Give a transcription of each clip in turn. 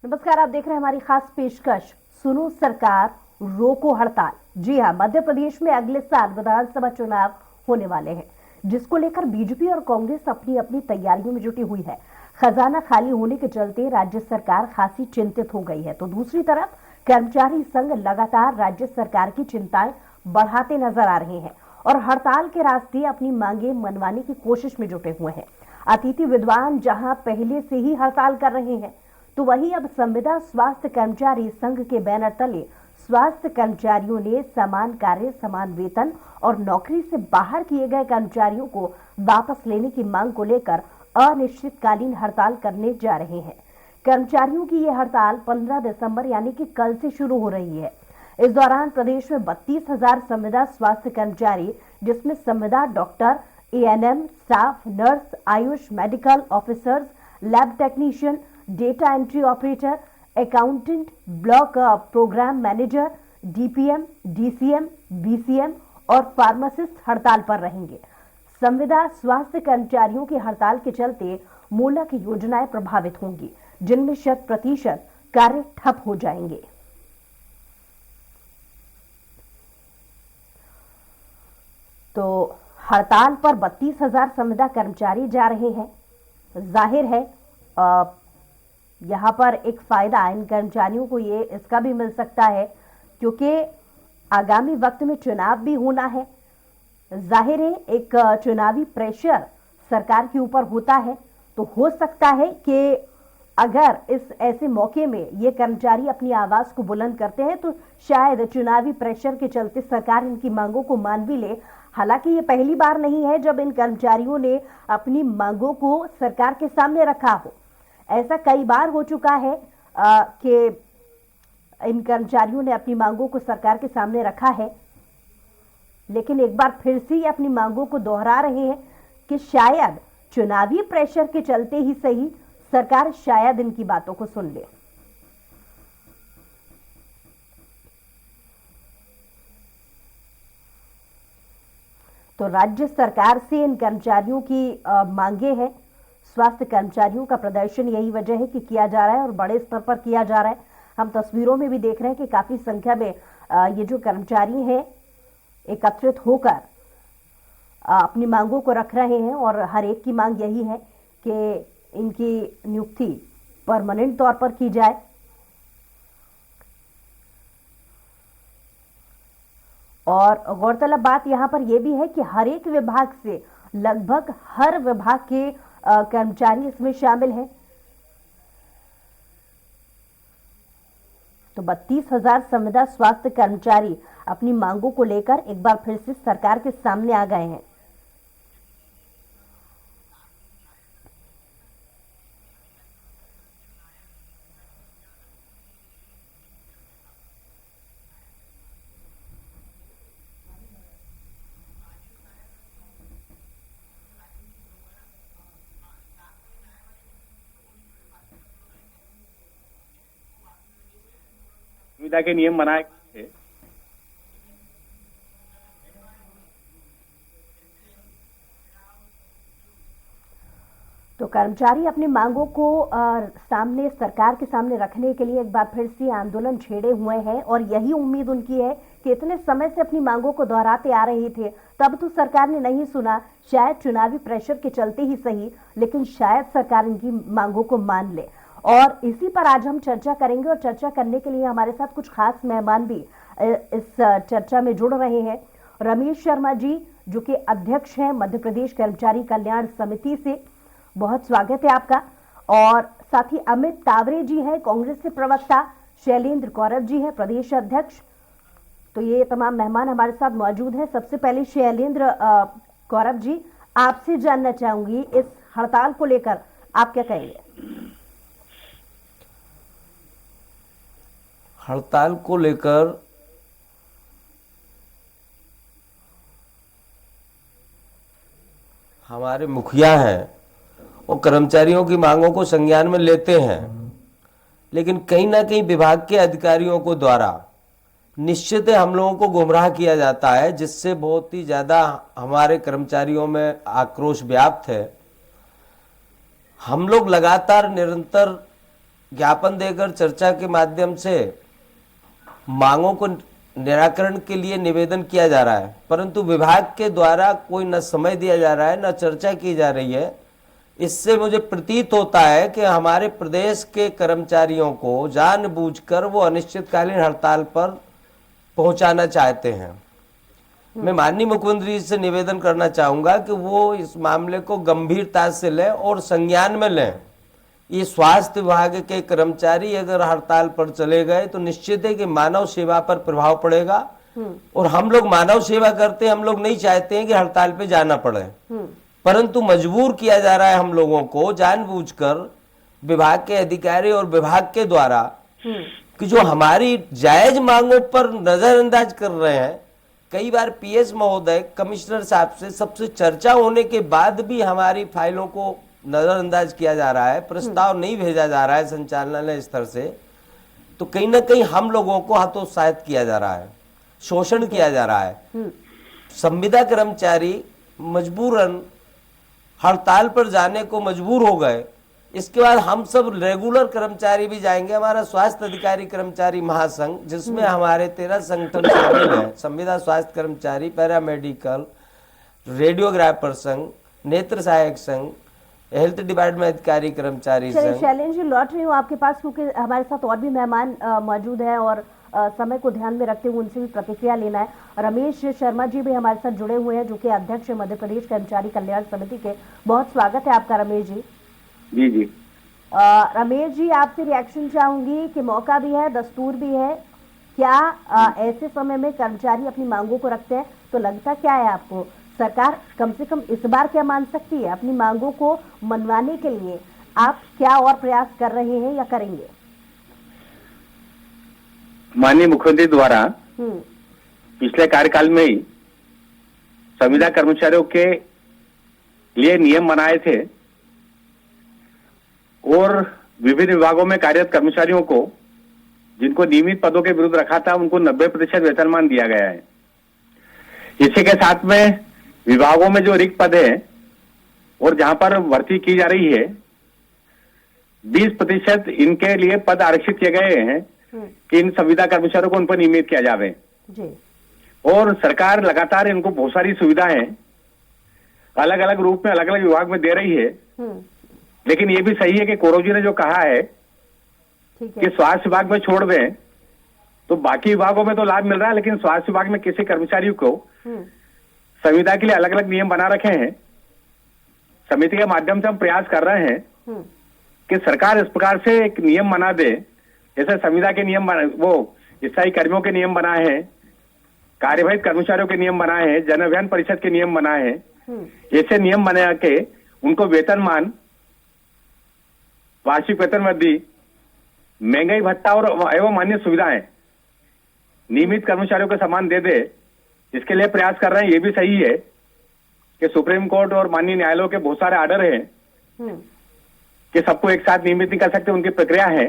नमस्कार, आप देख रहे हैं हमारी खास पेशकश सुनो सरकार रोको हड़ताल। जी हां, मध्य प्रदेश में अगले साल विधानसभा चुनाव होने वाले हैं, जिसको लेकर बीजेपी और कांग्रेस अपनी अपनी तैयारियों में जुटी हुई है। खजाना खाली होने के चलते राज्य सरकार खासी चिंतित हो गई है, तो दूसरी तरफ कर्मचारी संघ लगातार राज्य सरकार की चिंताएं बढ़ाते नजर आ रहे हैं और हड़ताल के रास्ते अपनी मांगे मनवाने की कोशिश में जुटे हुए हैं। अतिथि विद्वान जहां पहले से ही हड़ताल कर रहे हैं, तो वहीं अब संविदा स्वास्थ्य कर्मचारी संघ के बैनर तले स्वास्थ्य कर्मचारियों ने समान कार्य समान वेतन और नौकरी से बाहर किए गए कर्मचारियों को वापस लेने की मांग को लेकर अनिश्चितकालीन हड़ताल करने जा रहे हैं। कर्मचारियों की यह हड़ताल 15 दिसंबर यानी कि कल से शुरू हो रही है। इस दौरान प्रदेश में 32,000 संविदा स्वास्थ्य कर्मचारी, जिसमें संविदा doctor, ANM staff, nurse, AYUSH medical officers, lab technician, data entry operator, accountant, block programme manager, DPM, DCM, BCM और फार्मासिस्ट हड़ताल पर रहेंगे। संविदा स्वास्थ्य कर्मचारियों की हड़ताल के चलते मूलक योजनाएं प्रभावित होंगी, जिनमें 100% कार्य ठप हो जाएंगे। तो हड़ताल पर 32,000 संविदा कर्मचारी जा रहे हैं। जाहिर है यहाँ पर एक फायदा इन कर्मचारियों को ये इसका भी मिल सकता है, क्योंकि आगामी वक्त में चुनाव भी होना है। जाहिर है एक चुनावी प्रेशर सरकार के ऊपर होता है, तो हो सकता है कि अगर इस ऐसे मौके में ये कर्मचारी अपनी आवाज को बुलंद करते हैं, तो शायद चुनावी प्रेशर के चलते सरकार इनकी मांगों को मान भी ले। हालांकि ये पहली बार नहीं है जब इन कर्मचारियों ने अपनी मांगों को सरकार के सामने रखा हो। ऐसा कई बार हो चुका है कि इन कर्मचारियों ने अपनी मांगों को सरकार के सामने रखा है, लेकिन एक बार फिर से अपनी मांगों को दोहरा रहे हैं कि शायद चुनावी प्रेशर के चलते ही सही सरकार शायद इनकी बातों को सुन ले। तो राज्य सरकार से इन कर्मचारियों की मांगे हैं। स्वास्थ्य कर्मचारियों का प्रदर्शन यही वजह है कि किया जा रहा है और बड़े स्तर पर किया जा रहा है। हम तस्वीरों में भी देख रहे हैं कि काफी संख्या में ये जो कर्मचारी हैं एकत्रित होकर अपनी मांगों को रख रहे हैं और हर एक की मांग यही है कि इनकी नियुक्ति परमानेंट तौर पर की जाए। और गौरतलब बात यहां पर यह भी है कि हर एक विभाग से लगभग हर विभाग के कर्मचारी इसमें शामिल हैं। तो 32,000 संविदा स्वास्थ्य कर्मचारी अपनी मांगों को लेकर एक बार फिर से सरकार के सामने आ गए हैं। सुविधा के नियम बनाए थे। तो कर्मचारी अपनी मांगों को सामने सरकार के सामने रखने के लिए एक बार फिर से आंदोलन छेड़े हुए हैं और यही उम्मीद उनकी है कि इतने समय से अपनी मांगों को दोहराते आ रहे थे, तब तो सरकार ने नहीं सुना, शायद चुनावी प्रेशर के चलते ही सही, लेकिन शायद सरकार इनकी मांगों को मान ले। और इसी पर आज हम चर्चा करेंगे और चर्चा करने के लिए हमारे साथ कुछ खास मेहमान भी इस चर्चा में जुड़ रहे हैं। रमेश शर्मा जी, जो कि अध्यक्ष हैं मध्य प्रदेश कर्मचारी कल्याण समिति से, बहुत स्वागत है आपका। और साथ ही अमित तावरे जी हैं, कांग्रेस के प्रवक्ता। शैलेंद्र कौरव जी हैं, प्रदेश अध्यक्ष। तो ये तमाम मेहमान हमारे साथ मौजूद हैं। सबसे पहले शैलेंद्र कौरव जी, आपसे जानना चाहूंगी इस हड़ताल को लेकर आप क्या कहेंगे? हड़ताल को लेकर हमारे मुखिया हैं वो कर्मचारियों की मांगों को संज्ञान में लेते हैं, लेकिन कहीं ना कहीं विभाग के अधिकारियों को द्वारा निश्चित हम लोगों को गुमराह किया जाता है, जिससे बहुत ही ज़्यादा हमारे कर्मचारियों में आक्रोश व्याप्त है। हम लोग लगातार निरंतर ज्ञापन देकर चर्चा के माध्यम से मांगों को निराकरण के लिए निवेदन किया जा रहा है, परंतु विभाग के द्वारा कोई न समय दिया जा रहा है न चर्चा की जा रही है। इससे मुझे प्रतीत होता है कि हमारे प्रदेश के कर्मचारियों को जानबूझकर वो अनिश्चितकालीन हड़ताल पर पहुंचाना चाहते हैं। मैं माननीय मुख्यमंत्री जी से निवेदन करना चाहूंगा कि वो इस मामले को गंभीरता से लें और संज्ञान में लें। ये स्वास्थ्य विभाग के कर्मचारी अगर हड़ताल पर चले गए तो निश्चित है कि मानव सेवा पर प्रभाव पड़ेगा, और हम लोग मानव सेवा करते हैं, हम लोग नहीं चाहते हैं कि हड़ताल पे जाना पड़े, परंतु मजबूर किया जा रहा है हम लोगों को जानबूझकर विभाग के अधिकारी और विभाग के द्वारा कि जो हमारी जायज मांगों पर नजरअंदाज कर रहे हैं। कई बार पीएस महोदय कमिश्नर साहब से सबसे चर्चा होने के बाद भी हमारी फाइलों को नजरअंदाज किया जा रहा है, प्रस्ताव नहीं भेजा जा रहा है संचालनालय स्तर से, तो कहीं ना कहीं हम लोगों को हतोत्साहित किया जा रहा है, शोषण किया जा रहा है। संविदा कर्मचारी मजबूरन हड़ताल पर जाने को मजबूर हो गए। इसके बाद हम सब रेगुलर कर्मचारी भी जाएंगे। हमारा स्वास्थ्य अधिकारी कर्मचारी महासंघ, जिसमें हमारे 13 संगठन शामिल हैं, संविदा स्वास्थ्य कर्मचारी, पैरामेडिकल, रेडियोग्राफर संघ, नेत्र सहायक संघ, हेल्थ डिपार्टमेंट अधिकारी कर्मचारी संघ। शैलेंद्र जी, लौट रही हूँ आपके पास क्योंकि हमारे साथ और भी मेहमान मौजूद हैं और समय को ध्यान में रखते हुए उनसे भी प्रतिक्रिया लेना है। रमेश शर्मा जी भी हमारे साथ जुड़े हुए हैं, जो कि अध्यक्ष मध्य प्रदेश कर्मचारी कल्याण समिति के। बहुत स्वागत है आपका रमेश जी। जी जी। रमेश जी, आपसे रिएक्शन चाहूंगी कि मौका भी है, दस्तूर भी है, क्या ऐसे समय में कर्मचारी अपनी मांगों को रखते हैं तो लगता क्या है आपको, सरकार कम से कम इस बार क्या मान सकती है? अपनी मांगों को मनवाने के लिए आप क्या और प्रयास कर रहे हैं या करेंगे? माननीय मुख्यमंत्री द्वारा पिछले कार्यकाल में ही संविदा कर्मचारियों के लिए नियम बनाए थे और विभिन्न विभागों में कार्यरत कर्मचारियों को जिनको नियमित पदों के विरुद्ध रखा था उनको 90% वेतनमान दिया गया है। इसी के साथ में विभागों में जो रिक्त पद है और जहां पर भर्ती की जा रही है 20% इनके लिए पद आरक्षित किए गए हैं कि इन संविदा कर्मचारियों को उन पर नियमित किया जावे जी। और सरकार लगातार इनको बहुत सारी सुविधाएं अलग अलग रूप में अलग अलग विभाग में दे रही है। लेकिन ये भी सही है कि कोरो जी ने जो कहा है कि स्वास्थ्य विभाग में छोड़ दें तो बाकी विभागों में तो लाभ मिल रहा है, लेकिन स्वास्थ्य विभाग में किसी कर्मचारी को संविदा के लिए अलग अलग नियम बना रखे हैं। समिति के माध्यम से हम प्रयास कर रहे हैं कि सरकार इस प्रकार से एक नियम बना दे, जैसे संविदा के नियम वो स्थायी कर्मियों के नियम बनाए हैं, कार्यवाहिक कर्मचारियों के नियम बनाए हैं, जन अभियान परिषद के नियम बनाए हैं। ऐसे नियम बना के उनको वेतनमान, वार्षिक वेतन वृद्धि, महंगाई भत्ता और एवं अन्य सुविधाएं नियमित कर्मचारियों को समान दे दे, इसके लिए प्रयास कर रहे हैं। ये भी सही है कि सुप्रीम कोर्ट और माननीय न्यायालयों के बहुत सारे आर्डर हैं कि सबको एक साथ नियमित नहीं कर सकते, उनकी प्रक्रिया है,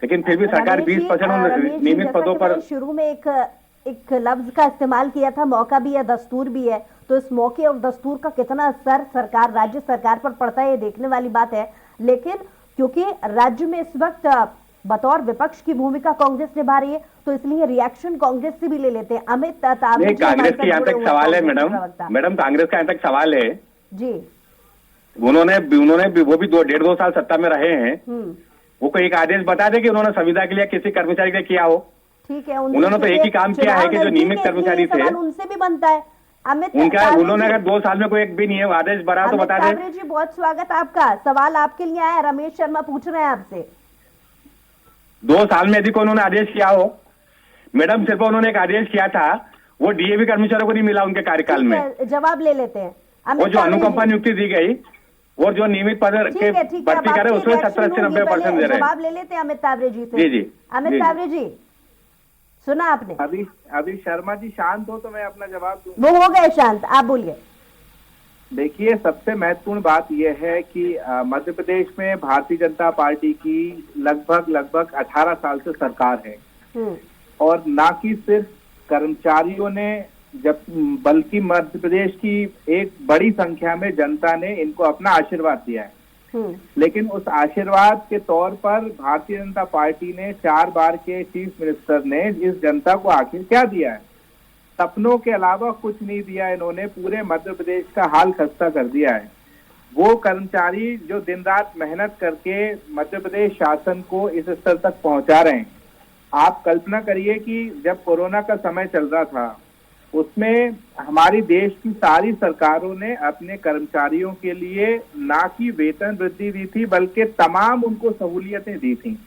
लेकिन फिर भी सरकार 20% नियमित पदों पर। शुरू में एक लफ्ज का इस्तेमाल किया था, मौका भी है दस्तूर भी है, तो इस मौके और दस्तूर का कितना असर सरकार, राज्य सरकार पर पड़ता है ये देखने वाली बात है। लेकिन क्योंकि राज्य में इस वक्त बतौर विपक्ष की भूमिका कांग्रेस निभा रही है तो इसलिए रिएक्शन कांग्रेस से भी ले लेते हैं। अमित तावड़े, कांग्रेस की यहाँ तक सवाल है मैडम कांग्रेस का यहाँ तक सवाल है जी। उन्होंने वो भी 1.5-2 साल सत्ता में रहे हैं, वो कोई एक आदेश बता दे कि उन्होंने संविदा के लिए किसी कर्मचारी के लिए किया हो। ठीक है, उन्होंने तो एक ही काम किया है कि जो नियमित कर्मचारी थे उनसे भी बनता है। अमित उनका उन्होंने अगर 2 साल में कोई एक भी नियम आदेश बना तो बता दें। जी बहुत स्वागत आपका, सवाल आपके लिए आया, रमेश शर्मा पूछ रहे हैं आपसे। 2 साल में यदि कोई उन्होंने आदेश किया हो मैडम, सिर्फ उन्होंने एक आदेश किया था, वो डीएवी कर्मचारियों को नहीं मिला उनके कार्यकाल में। जवाब ले लेते हैं। वो जो अनुकंपा नियुक्ति दी गई और जो नियमित पद के भर्ती करे उसमें 70 से 90% दे रहे हैं। जवाब ले लेते हैं अमित तावड़े जी से। जी जी। अमित तावड़े जी, सुना आपने? अभी शर्मा जी शांत हो तो मैं अपना जवाब दूं। वो हो गए शांत, आप बोलिए। देखिए, सबसे महत्वपूर्ण बात यह है कि मध्य प्रदेश में भारतीय जनता पार्टी की लगभग 18 साल से सरकार है और ना कि सिर्फ कर्मचारियों ने बल्कि मध्य प्रदेश की एक बड़ी संख्या में जनता ने इनको अपना आशीर्वाद दिया है। लेकिन उस आशीर्वाद के तौर पर भारतीय जनता पार्टी ने 4 बार के चीफ मिनिस्टर ने इस जनता को आखिर क्या दिया है? सपनों के अलावा कुछ नहीं दिया। इन्होंने पूरे मध्य प्रदेश का हाल खस्ता कर दिया है। वो कर्मचारी जो दिन रात मेहनत करके मध्य प्रदेश शासन को इस स्तर तक पहुंचा रहे हैं। आप कल्पना करिए कि जब कोरोना का समय चल रहा था, उसमें हमारी देश की सारी सरकारों ने अपने कर्मचारियों के लिए ना कि वेतन वृद्धि दी थी, बल्कि तमाम उनको सहूलियतें दी थी।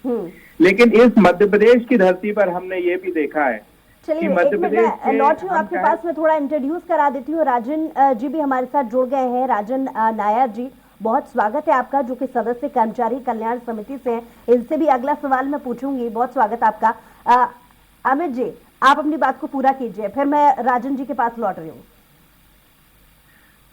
लेकिन इस मध्य प्रदेश की धरती पर हमने ये भी देखा है। चलिए मध्य प्रदेश लौट हूँ आपके पास में, थोड़ा इंट्रोड्यूस करा देती हूँ। राजन जी भी हमारे साथ जुड़ गए हैं। राजन नायर जी, बहुत स्वागत है आपका, जो कि सदस्य कर्मचारी कल्याण समिति से हैं। इनसे भी अगला सवाल मैं पूछूंगी। बहुत स्वागत आपका। अमित जी, आप अपनी बात को पूरा कीजिए, फिर मैं राजन जी के पास लौट रही हूँ।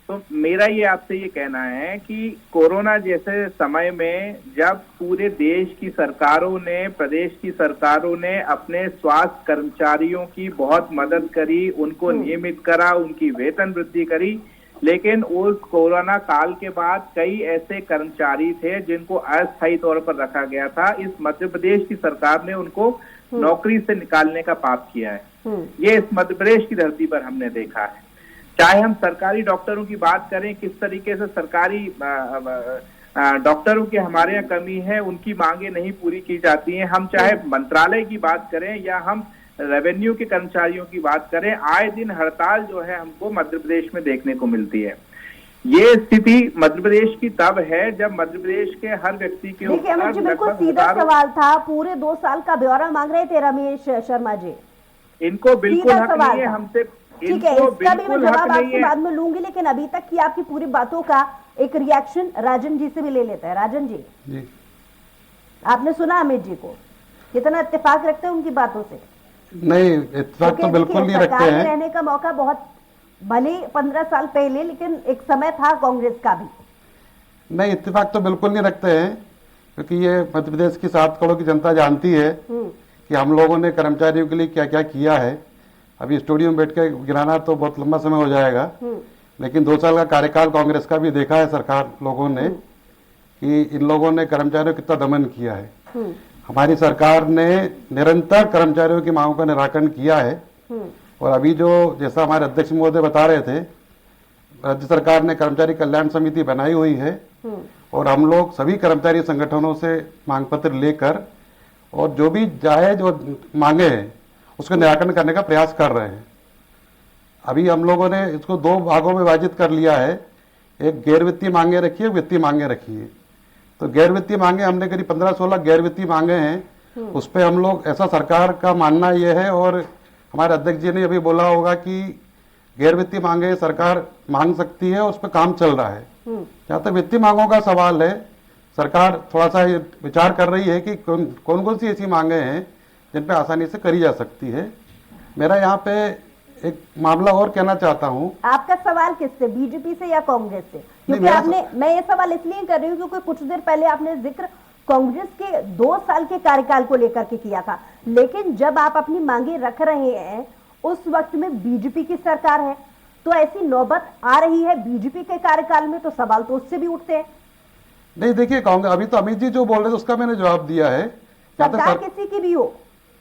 तो मेरा ये आपसे ये कहना है कि कोरोना जैसे समय में जब पूरे देश की सरकारों ने, प्रदेश की सरकारों ने अपने स्वास्थ्य कर्मचारियों की बहुत मदद करी, उनको नियमित करा, उनकी वेतन वृद्धि करी, लेकिन उस कोरोना काल के बाद कई ऐसे कर्मचारी थे जिनको अस्थायी तौर पर रखा गया था। इस मध्य प्रदेश की सरकार ने उनको नौकरी से निकालने का पाप किया है। ये इस मध्य प्रदेश की धरती पर हमने देखा है। चाहे हम सरकारी डॉक्टरों की बात करें, किस तरीके से सरकारी डॉक्टरों की हमारे यहाँ कमी है, उनकी मांगे नहीं पूरी की जाती हैं। हम चाहे मंत्रालय की बात करें या हम रेवेन्यू के कर्मचारियों की बात करें, आए दिन हड़ताल जो है हमको मध्य प्रदेश में देखने को मिलती है। ये स्थिति मध्य प्रदेश की तब है जब मध्य प्रदेश के हर व्यक्ति के ऊपर बिल्कुल सीधा सवाल था। पूरे 2 साल का ब्यौरा मांग रहे थे रमेश शर्मा जी। इनको बिल्कुल हक नहीं है हमसे। ठीक है, इसका भी मैं जवाब आपसे बाद में लूंगी, लेकिन अभी तक की आपकी पूरी बातों का एक रिएक्शन राजन जी से भी ले लेते हैं। राजन जी, आपने सुना अमित जी को, कितना इत्तेफाक रखते हैं उनकी बातों से? नहीं, इत्तेफाक तो बिल्कुल नहीं रखते हैं। रहने का मौका बहुत, भले 15 साल पहले, लेकिन एक समय था कांग्रेस का भी। नहीं, इत्तेफाक तो बिल्कुल नहीं रखते हैं, क्योंकि ये मध्य प्रदेश की 7 करोड़ की जनता जानती है कि हम लोगों ने कर्मचारियों के लिए क्या क्या किया है। अभी स्टूडियो में बैठ के गिराना तो बहुत लंबा समय हो जाएगा, लेकिन 2 साल का कार्यकाल कांग्रेस का भी देखा है सरकार लोगों ने कि इन लोगों ने कर्मचारियों को कितना दमन किया है। हमारी सरकार ने निरंतर कर्मचारियों की मांगों का निराकरण किया है। और अभी जो, जैसा हमारे अध्यक्ष महोदय बता रहे थे, राज्य सरकार ने कर्मचारी कल्याण समिति बनाई हुई है और हम लोग सभी कर्मचारी संगठनों से मांग पत्र लेकर और जो भी जायज और मांगे हैं उसको निराकरण करने का प्रयास कर रहे हैं। अभी हम लोगों ने इसको 2 भागों में विभाजित कर लिया है। एक गैर वित्तीय मांगे रखी है, वित्तीय मांगे रखी है। तो गैर वित्तीय मांगे हमने करीब 15-16 गैर वित्तीय मांगे हैं। उस पर हम लोग, ऐसा सरकार का मानना यह है और हमारे अध्यक्ष जी ने अभी बोला होगा कि गैर वित्तीय मांगे सरकार मांग सकती है, उस पर काम चल रहा है। जहाँ तक वित्तीय मांगों का सवाल है, सरकार थोड़ा सा विचार कर रही है कि कौन कौन सी ऐसी मांगे हैं जिन पे आसानी से करी जा सकती है। मेरा यहाँ पे एक मामला और कहना चाहता हूँ। आपका सवाल किससे, बीजेपी से या कांग्रेस से? क्योंकि आपने, मैं ये सवाल इसलिए कर रही हूँ क्योंकि कुछ देर पहले आपने जिक्र कांग्रेस के 2 साल के कार्यकाल को लेकर के किया था, लेकिन जब आप अपनी मांगे रख रहे हैं उस वक्त में बीजेपी की सरकार है, तो ऐसी नौबत आ रही है बीजेपी के कार्यकाल में, तो सवाल तो उससे भी उठते हैं। नहीं, देखिए कांग्रेस, अभी तो अमित जी जो बोल रहे थे उसका मैंने जवाब दिया है। सरकार किसी की भी हो,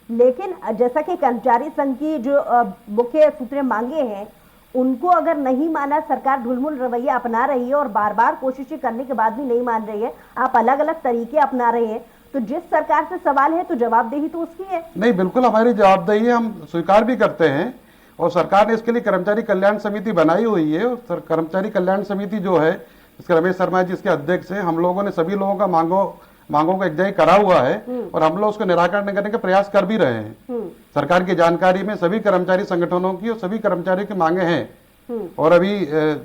लेकिन जैसा कि कर्मचारी संघ की जो मुख्य सूत्रें मांगे हैं, उनको अगर नहीं माना, सरकार ढुलमुल रवैया अपना रही है और बार बार कोशिशें करने के बाद भी नहीं मान रही है, आप अलग अलग तरीके अपना रहे हैं, तो जिस सरकार से सवाल है तो जवाबदेही तो उसकी है। नहीं, बिल्कुल हमारी जवाबदेही है, हम स्वीकार भी करते हैं और सरकार ने इसके लिए कर्मचारी कल्याण समिति बनाई हुई है। और कर्मचारी कल्याण समिति जो है, इसके रमेश शर्मा जी इसके अध्यक्ष हैं, हम लोगों ने सभी लोगों का मांगों को एक जगह करा हुआ है और हम लोग उसको निराकरण करने का प्रयास कर भी रहे हैं। सरकार की जानकारी में सभी कर्मचारी संगठनों की और सभी कर्मचारियों की मांगे हैं और अभी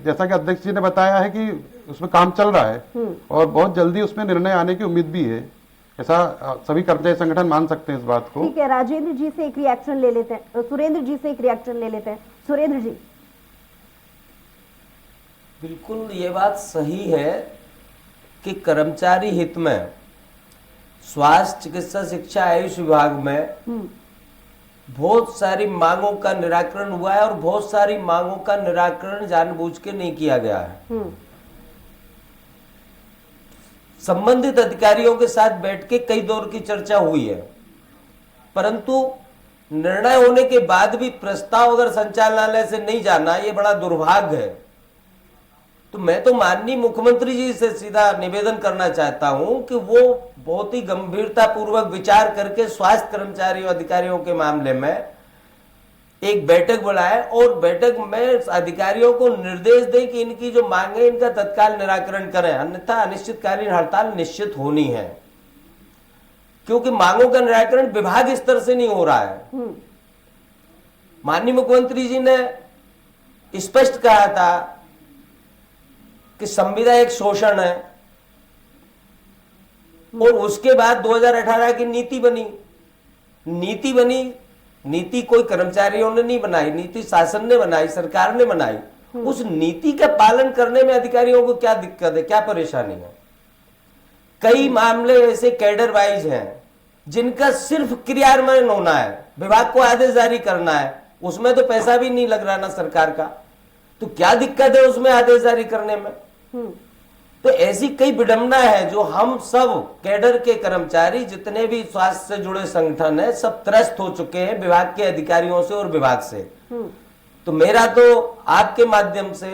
जैसा कि अध्यक्ष जी ने बताया है कि उसमें काम चल रहा है और बहुत जल्दी उसमें निर्णय आने की उम्मीद भी है। ऐसा सभी कर्मचारी संगठन मान सकते हैं इस बात को। ठीक है, राजेंद्र जी से एक रिएक्शन ले लेते हैं, सुरेंद्र जी से एक रिएक्शन ले लेते हैं। सुरेंद्र जी, बिल्कुल ये बात सही है कि कर्मचारी हित में स्वास्थ्य, चिकित्सा, शिक्षा, आयुष विभाग में बहुत सारी मांगों का निराकरण हुआ है और बहुत सारी मांगों का निराकरण जानबूझ के नहीं किया गया है। संबंधित अधिकारियों के साथ बैठ के कई दौर की चर्चा हुई है, परंतु निर्णय होने के बाद भी प्रस्ताव अगर संचालनालय से नहीं जाना, ये बड़ा दुर्भाग्य है। तो मैं तो माननीय मुख्यमंत्री जी से सीधा निवेदन करना चाहता हूं कि वो बहुत ही गंभीरता पूर्वक विचार करके स्वास्थ्य कर्मचारियों अधिकारियों के मामले में एक बैठक बुलाए और बैठक में अधिकारियों को निर्देश दें कि इनकी जो मांगे इनका तत्काल निराकरण करें, अन्यथा अनिश्चितकालीन हड़ताल निश्चित होनी है, क्योंकि मांगों का निराकरण विभाग स्तर से नहीं हो रहा है। माननीय मुख्यमंत्री जी ने स्पष्ट कहा था कि संविदा एक शोषण है, और उसके बाद 2018 की नीति बनी। नीति कोई कर्मचारियों ने नहीं बनाई, नीति शासन ने बनाई, सरकार ने बनाई। उस नीति का पालन करने में अधिकारियों को क्या दिक्कत है, क्या परेशानी है? कई मामले ऐसे कैडर वाइज हैं जिनका सिर्फ क्रियान्वयन होना है, विभाग को आदेश जारी करना है, उसमें तो पैसा भी नहीं लग रहा ना सरकार का, तो क्या दिक्कत है उसमें आदेश जारी करने में? तो ऐसी कई विडंबना है जो हम सब कैडर के कर्मचारी, जितने भी स्वास्थ्य से जुड़े संगठन है, सब त्रस्त हो चुके हैं विभाग के अधिकारियों से और विभाग से। तो मेरा तो आपके माध्यम से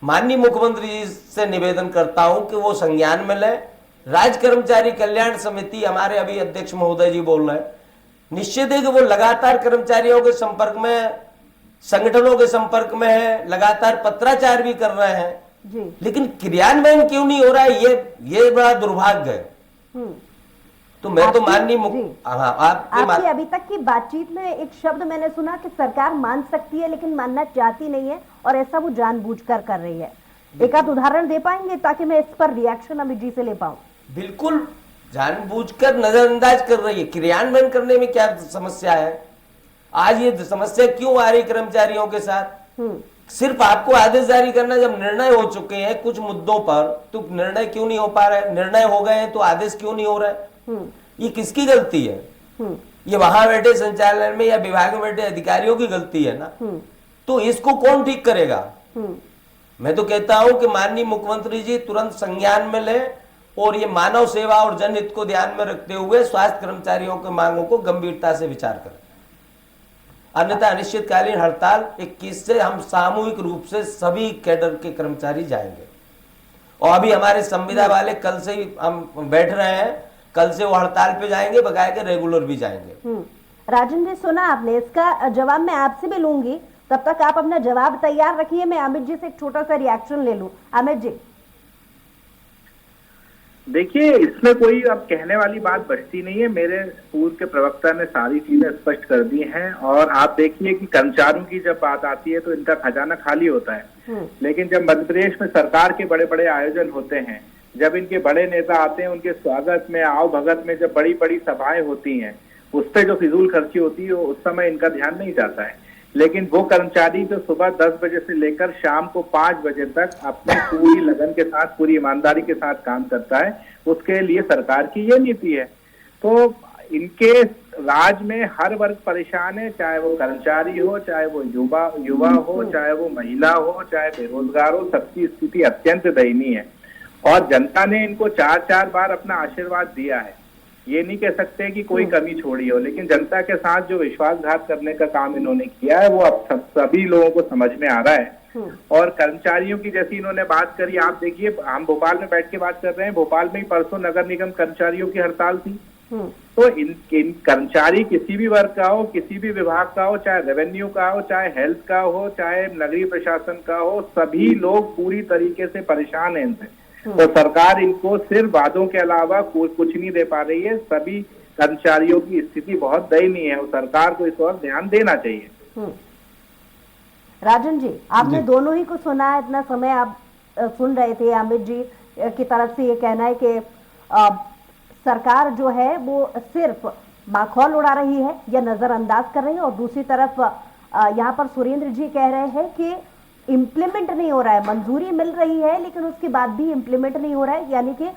माननीय मुख्यमंत्री जी से निवेदन करता हूं कि वो संज्ञान में ले। राज्य कर्मचारी कल्याण समिति, हमारे अभी अध्यक्ष महोदय जी बोल रहे हैं, निश्चित है कि वो लगातार कर्मचारियों के संपर्क में, संगठनों के संपर्क में है, लगातार पत्राचार भी कर रहे हैं जी। लेकिन क्रियान्वयन क्यों नहीं हो रहा है, ये बड़ा दुर्भाग्य है। तो मैं तो माननीय आपकी अभी तक की बातचीत में एक शब्द मैंने सुना कि सरकार मान सकती है लेकिन मानना चाहती नहीं है, और ऐसा वो जानबूझकर कर रही है। एक आध उदाहरण दे पाएंगे ताकि मैं इस पर रिएक्शन अमित जी से ले पाऊं? बिल्कुल, जानबूझकर नजरअंदाज कर रही है। क्रियान्वयन करने में क्या समस्या है? आज ये समस्या क्यों आ रही कर्मचारियों के साथ? सिर्फ आपको आदेश जारी करना, जब निर्णय हो चुके हैं कुछ मुद्दों पर, तो निर्णय क्यों नहीं हो पा रहे? निर्णय हो गए हैं तो आदेश क्यों नहीं हो रहे? ये किसकी गलती है? ये वहां बैठे संचालन में या विभाग में बैठे अधिकारियों की गलती है ना। तो इसको कौन ठीक करेगा? मैं तो कहता हूं कि माननीय मुख्यमंत्री जी तुरंत संज्ञान में ले और ये मानव सेवा और जनहित को ध्यान में रखते हुए स्वास्थ्य कर्मचारियों की मांगों को गंभीरता से विचार करें, अन्यथा अनिश्चितकालीन हड़ताल 21 से हम सामूहिक रूप से सभी कैडर के कर्मचारी जाएंगे। और अभी हमारे संविदा वाले कल से ही हम बैठ रहे हैं, कल से वो हड़ताल पे जाएंगे, बकायदे रेगुलर भी जाएंगे। राजन जी, सुना आपने, इसका जवाब मैं आपसे भी लूंगी, तब तक आप अपना जवाब तैयार रखिए। मैं अमित जी से एक छोटा सा रिएक्शन ले लूं। अमित जी, देखिए, इसमें कोई अब कहने वाली बात बचती नहीं है। मेरे पूर्व के प्रवक्ता ने सारी चीजें स्पष्ट कर दी हैं। और आप देखिए कि कर्मचारियों की जब बात आती है तो इनका खजाना खाली होता है, लेकिन जब मध्य प्रदेश में सरकार के बड़े बड़े आयोजन होते हैं, जब इनके बड़े नेता आते हैं, उनके स्वागत में, आओ भगत में जब बड़ी बड़ी सभाएं होती हैं, उस पर जो फिजूल खर्ची होती है उस समय इनका ध्यान नहीं जाता है। लेकिन वो कर्मचारी जो सुबह 10 बजे से लेकर शाम को 5 बजे तक अपनी पूरी लगन के साथ, पूरी ईमानदारी के साथ काम करता है, उसके लिए सरकार की ये नीति है। तो इनके राज में हर वर्ग परेशान है, चाहे वो कर्मचारी हो, चाहे वो युवा हो, चाहे वो महिला हो, चाहे बेरोजगार हो, सबकी स्थिति अत्यंत दयनीय है। और जनता ने इनको 4-4 बार अपना आशीर्वाद दिया है। ये नहीं कह सकते कि कोई कमी छोड़ी हो, लेकिन जनता के साथ जो विश्वासघात करने का काम इन्होंने किया है वो अब सभी लोगों को समझ में आ रहा है। और कर्मचारियों की जैसी इन्होंने बात करी, आप देखिए, हम भोपाल में बैठ के बात कर रहे हैं, भोपाल में ही परसों नगर निगम कर्मचारियों की हड़ताल थी। तो इन कर्मचारी किसी भी वर्ग का हो, किसी भी विभाग का हो, चाहे रेवेन्यू का हो, चाहे हेल्थ का हो, चाहे नगरीय प्रशासन का हो, सभी लोग पूरी तरीके से परेशान हैं इनसे। तो सरकार इनको सिर्फ वादों के अलावा कुछ नहीं दे पा रही है। सभी कर्मचारियों की स्थिति बहुत दयनीय है और सरकार को इस ओर ध्यान देना चाहिए। राजन जी, आपने दोनों ही को सुना है, इतना समय आप सुन रहे थे। अमित जी की तरफ से ये कहना है कि सरकार जो है वो सिर्फ माखौल उड़ा रही है या नजरअंदाज कर रही है, और दूसरी तरफ यहाँ पर सुरेंद्र जी कह रहे हैं कि इम्प्लीमेंट नहीं हो रहा है, मंजूरी मिल रही है लेकिन उसके बाद भी इम्प्लीमेंट नहीं हो रहा है, यानी कि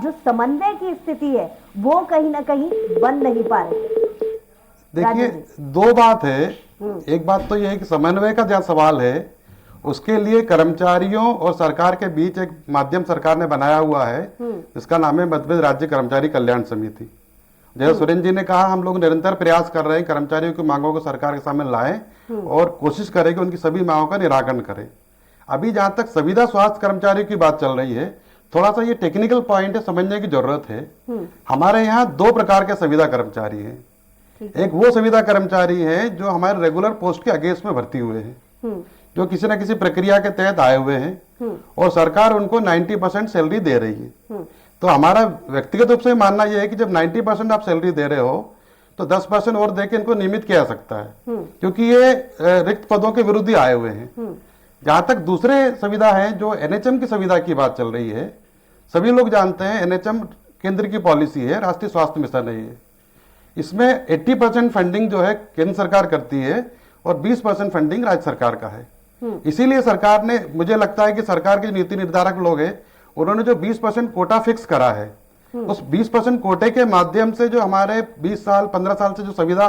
जो समन्वय की स्थिति है वो कहीं ना कहीं बन नहीं पा रही। देखिए, दो बात है। एक बात तो यह है कि समन्वय का जहाँ सवाल है, उसके लिए कर्मचारियों और सरकार के बीच एक माध्यम सरकार ने बनाया हुआ है, जिसका नाम है मध्य प्रदेश राज्य कर्मचारी कल्याण समिति। जैसे सुरेंद्र जी ने कहा, हम लोग निरंतर प्रयास कर रहे हैं कर्मचारियों की मांगों को सरकार के सामने लाएं और कोशिश करें कि उनकी सभी मांगों का निराकरण करें। अभी जहां तक संविदा स्वास्थ्य कर्मचारियों की बात चल रही है, थोड़ा सा ये टेक्निकल पॉइंट है, समझने की जरूरत है। हमारे यहाँ 2 प्रकार के संविदा कर्मचारी हैं। एक वो संविदा कर्मचारी हैं जो हमारे रेगुलर पोस्ट के अगेंस्ट में भर्ती हुए हैं, जो किसी न किसी प्रक्रिया के तहत आए हुए हैं और सरकार उनको 90% सैलरी दे रही है। तो हमारा व्यक्तिगत रूप से मानना यह है कि जब 90% आप सैलरी दे रहे हो तो 10% और देके इनको नियमित किया जा सकता है, क्योंकि ये रिक्त पदों के विरुद्ध ही आए हुए हैं। जहां तक दूसरे संविदा है, जो एनएचएम की संविदा की बात चल रही है, सभी लोग जानते हैं एनएचएम केंद्र की पॉलिसी है, राष्ट्रीय स्वास्थ्य मिशन है ये। इसमें 80% फंडिंग जो है केंद्र सरकार करती है और 20% फंडिंग राज्य सरकार का है। इसीलिए सरकार ने, मुझे लगता है कि सरकार के नीति निर्धारक लोग हैं, उन्होंने जो 20% कोटा फिक्स करा है, उस 20% कोटे के माध्यम से जो हमारे 20 साल 15 साल से जो संविदा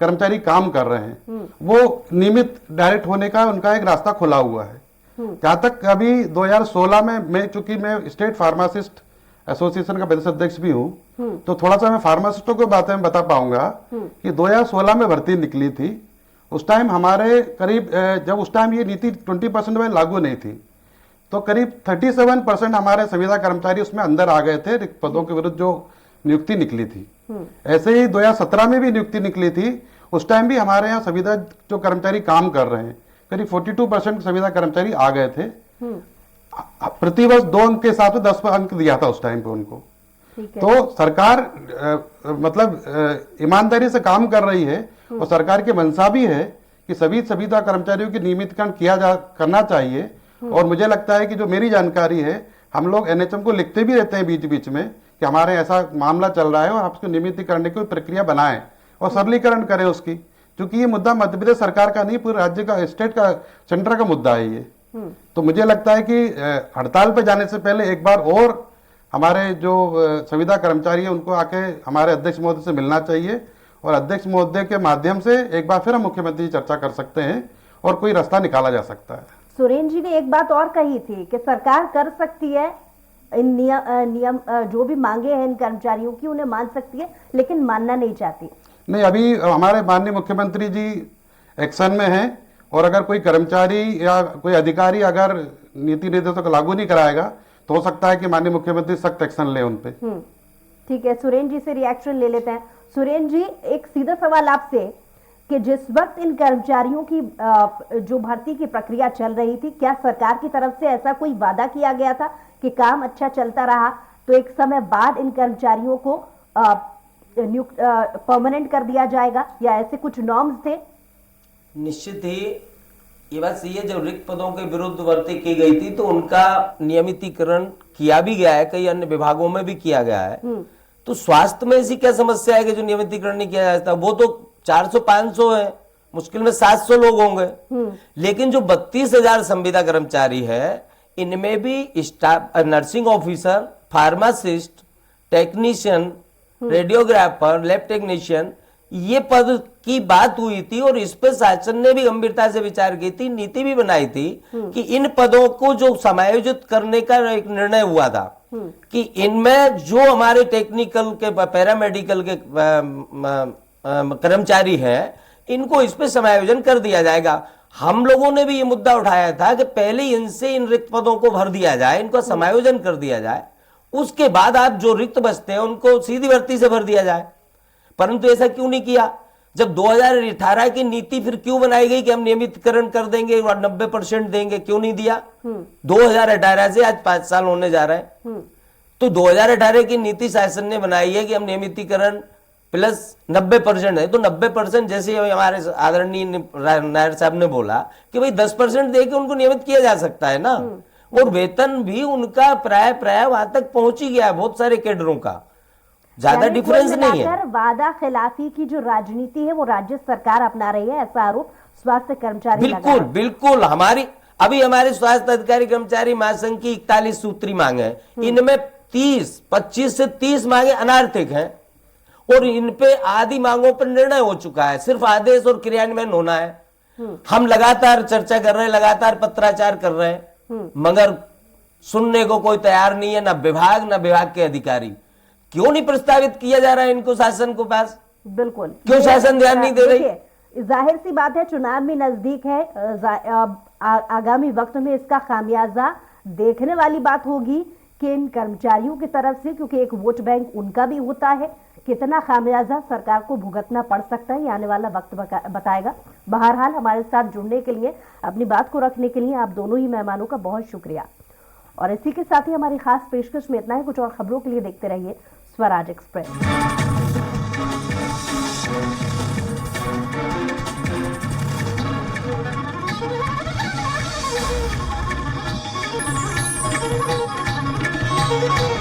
कर्मचारी काम कर रहे हैं, वो नियमित डायरेक्ट होने का उनका एक रास्ता खुला हुआ है। जहां तक अभी 2016 में चूंकि मैं स्टेट फार्मासिस्ट एसोसिएशन का प्रदेश अध्यक्ष भी हूं, तो थोड़ा सा मैं फार्मासिस्टों के बारे में बता पाऊंगा कि 2016 में भर्ती निकली थी। उस टाइम हमारे करीब, जब उस टाइम ये नीति 20% में लागू नहीं थी, तो करीब 37% हमारे संविदा कर्मचारी उसमें अंदर आ गए थे, रिक्त पदों के विरुद्ध जो नियुक्ति निकली थी। ऐसे ही 2017 में भी नियुक्ति निकली थी, उस टाइम भी हमारे यहाँ संविदा जो कर्मचारी काम कर रहे हैं, करीब 42% संविदा कर्मचारी आ गए थे। प्रतिवर्ष 2 अंक के हिसाब से 10 अंक दिया था उस टाइम पे उनको। तो सरकार मतलब ईमानदारी से काम कर रही है और सरकार की मंशा भी है कि सभी संविदा कर्मचारियों की नियमितकरण करना चाहिए। और मुझे लगता है कि जो मेरी जानकारी है, हम लोग एनएचएम को लिखते भी रहते हैं बीच बीच में कि हमारे ऐसा मामला चल रहा है और आप उसको नियमित करने की प्रक्रिया बनाएं और सरलीकरण करें उसकी, क्योंकि ये मुद्दा मध्य प्रदेश सरकार का नहीं, पूरे राज्य का, स्टेट का, सेंटर का मुद्दा है ये। तो मुझे लगता है कि हड़ताल पे जाने से पहले एक बार और हमारे जो संविदा कर्मचारी है उनको आके हमारे अध्यक्ष महोदय से मिलना चाहिए और अध्यक्ष महोदय के माध्यम से एक बार फिर हम मुख्यमंत्री से चर्चा कर सकते हैं और कोई रास्ता निकाला जा सकता है। सुरेंद्र जी ने एक बात और कही थी कि सरकार कर सकती है इन नियम जो भी मांगे हैं इन कर्मचारियों की, उन्हें मान सकती है, लेकिन मानना नहीं चाहती। नहीं, अभी हमारे माननीय मुख्यमंत्री जी एक्शन में हैं और अगर कोई कर्मचारी या कोई अधिकारी अगर नीति निर्देशों को लागू नहीं कराएगा तो हो सकता है कि माननीय मुख्यमंत्री सख्त एक्शन ले उन पे। ठीक है, सुरेंद्र जी से रिएक्शन ले लेते हैं। सुरेंद्र जी, एक सीधा सवाल आपसे कि जिस वक्त इन कर्मचारियों की जो भर्ती की प्रक्रिया चल रही थी, क्या सरकार की तरफ से ऐसा कोई वादा किया गया था कि काम अच्छा चलता रहा तो एक समय बाद इन कर्मचारियों को परमानेंट कर दिया जाएगा, या ऐसे कुछ नॉर्म्स थे? निश्चित ही ये बात सही है, जब रिक्त पदों के विरुद्ध भर्ती की गई थी तो उनका नियमितीकरण किया भी गया है, कई अन्य विभागों में भी किया गया है। तो स्वास्थ्य में ऐसी क्या समस्या है कि जो नियमितीकरण नहीं किया जाता? वो तो 400-500 है, मुश्किल में 700 लोग होंगे। लेकिन जो 32,000 संविदा कर्मचारी है, इनमें भी staff, nursing officer, pharmacist, technician, radiographer, lab technician, ये पद की बात हुई थी और इस पे शासन ने भी गंभीरता से विचार की थी, नीति भी बनाई थी कि इन पदों को जो समायोजित करने का एक निर्णय हुआ था कि इनमें जो हमारे टेक्निकल के, पैरामेडिकल के कर्मचारी हैं, इनको इस पे समायोजन कर दिया जाएगा। हम लोगों ने भी ये मुद्दा उठाया था कि पहले इनसे इन रिक्त पदों को भर दिया जाए, इनको समायोजन कर दिया जाए, उसके बाद आप जो रिक्त बचते हैं उनको सीधी भर्ती से भर दिया जाए। परंतु ऐसा क्यों नहीं किया? जब 2018 की नीति फिर क्यों बनाई गई कि हम नियमितकरण कर देंगे और 90% देंगे, क्यों नहीं दिया? 2018 से आज 5 साल होने जा रहे हैं। तो 2018 की नीति शासन ने बनाई है कि हम नियमितीकरण प्लस 90% है, तो 90% जैसे हमारे आदरणीय नायर साहब ने बोला कि भाई 10% दे के उनको नियमित किया जा सकता है ना। और वेतन भी उनका प्राय वहां तक पहुंच ही गया है, बहुत सारे कैडरों का, ज्यादा डिफरेंस नहीं है। वादा खिलाफी की जो राजनीति है वो राज्य सरकार अपना रही है, ऐसा आरोप स्वास्थ्य कर्मचारी बिल्कुल बिल्कुल हमारे स्वास्थ्य अधिकारी कर्मचारी महासंघ की 41 सूत्री मांग है, इनमें 25 से 30 मांगे अनार्थिक हैं और इन पे आदि मांगों पर निर्णय हो चुका है, सिर्फ आदेश और क्रियान्वयन होना है। हम लगातार चर्चा कर रहे हैं, लगातार पत्राचार कर रहे हैं, मगर सुनने को कोई तैयार नहीं है, ना विभाग ना विभाग के अधिकारी। क्यों नहीं प्रस्तावित किया जा रहा है इनको शासन को पास? बिल्कुल, क्यों शासन ध्यान नहीं दे रही? जाहिर सी बात है, चुनाव भी नजदीक है, आगामी वक्त में इसका खामियाजा देखने वाली बात होगी कि इन कर्मचारियों की तरफ से, क्योंकि एक वोट बैंक उनका भी होता है, कितना खामियाजा सरकार को भुगतना पड़ सकता है, ये आने वाला वक्त बताएगा। बहरहाल हमारे साथ जुड़ने के लिए, अपनी बात को रखने के लिए आप दोनों ही मेहमानों का बहुत शुक्रिया। और इसी के साथ ही हमारी खास पेशकश में इतना ही। कुछ और खबरों के लिए देखते रहिए स्वराज एक्सप्रेस। Thank you.